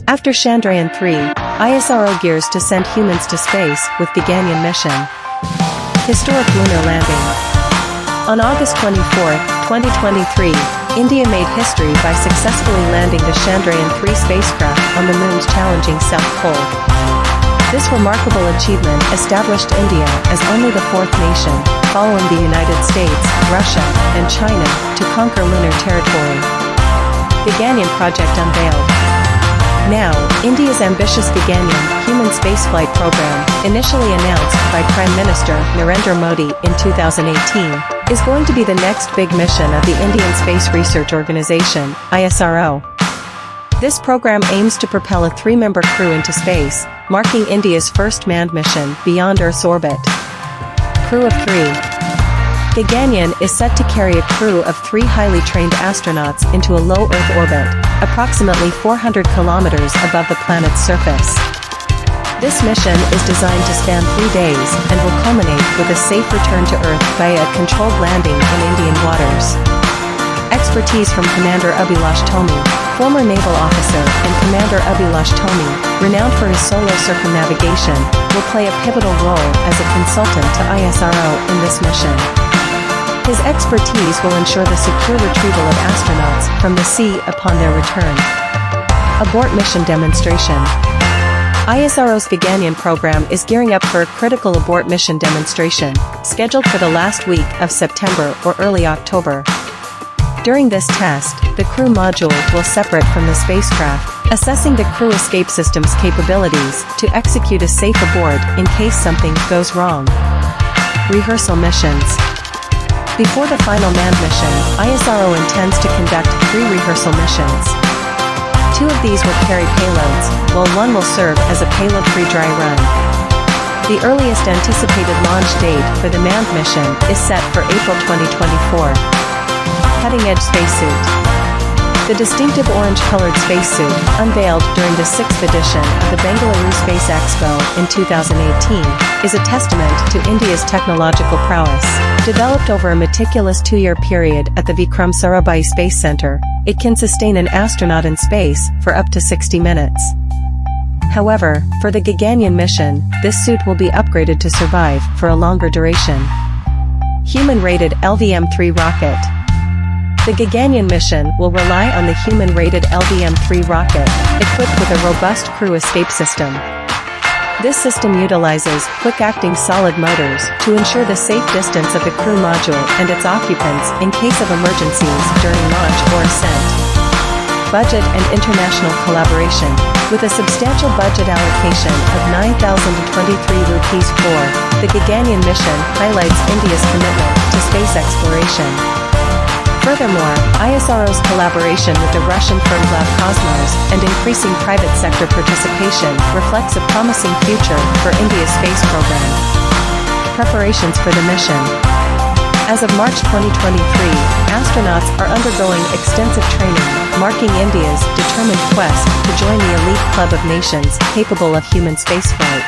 After Chandrayaan-3, ISRO gears to send humans to space with Gaganyaan mission. Historic lunar landing. On August 24, 2023, India made history by successfully landing the Chandrayaan-3 spacecraft on the moon's challenging south pole. This remarkable achievement established India as only the fourth nation, following the United States, Russia, and China, to conquer lunar territory. Gaganyaan project unveiled. Now, India's ambitious Gaganyaan human spaceflight program, initially announced by Prime Minister Narendra Modi in 2018, is going to be the next big mission of the Indian Space Research Organisation, ISRO. This program aims to propel a 3-member crew into space, marking India's first manned mission beyond Earth's orbit. Crew of 3. Gaganyaan is set to carry a crew of 3 highly trained astronauts into a low Earth orbit, approximately 400 kilometers above the planet's surface. This mission is designed to span 3 days and will culminate with a safe return to Earth via a controlled landing in Indian waters. Expertise from Commander Abhilash Tomi, former naval officer, and Commander Abhilash Tomi, renowned for his solo circumnavigation, will play a pivotal role as a consultant to ISRO in this mission. His expertise will ensure the secure retrieval of astronauts from the sea upon their return. Abort mission demonstration. ISRO's Gaganyaan program is gearing up for a critical abort mission demonstration, scheduled for the last week of September or early October. During this test, the crew module will separate from the spacecraft, assessing the crew escape system's capabilities to execute a safe abort in case something goes wrong. Rehearsal missions. Before the final manned mission, ISRO intends to conduct 3 rehearsal missions. 2 of these will carry payloads, while 1 will serve as a payload-free dry run. The earliest anticipated launch date for the manned mission is set for April 2024. Cutting-edge spacesuit. The distinctive orange-colored spacesuit, unveiled during the 6th edition of the Bengaluru Space Expo in 2018, is a testament to India's technological prowess. Developed over a meticulous 2-year period at the Vikram Sarabhai Space Center, it can sustain an astronaut in space for up to 60 minutes. However, for the Gaganyaan mission, this suit will be upgraded to survive for a longer duration. Human-rated LVM-3 rocket. The Gaganyaan mission will rely on the human-rated LVM-3 rocket, equipped with a robust crew escape system. This system utilizes quick-acting solid motors to ensure the safe distance of the crew module and its occupants in case of emergencies during launch or ascent. Budget and international collaboration. With a substantial budget allocation of 9,023 rupees crore, the Gaganyaan mission highlights India's commitment to space exploration. Furthermore, ISRO's collaboration with the Russian firm Globkosmos and increasing private sector participation reflects a promising future for India's space program. Preparations for the mission. As of March 2023, astronauts are undergoing extensive training, marking India's determined quest to join the elite club of nations capable of human spaceflight.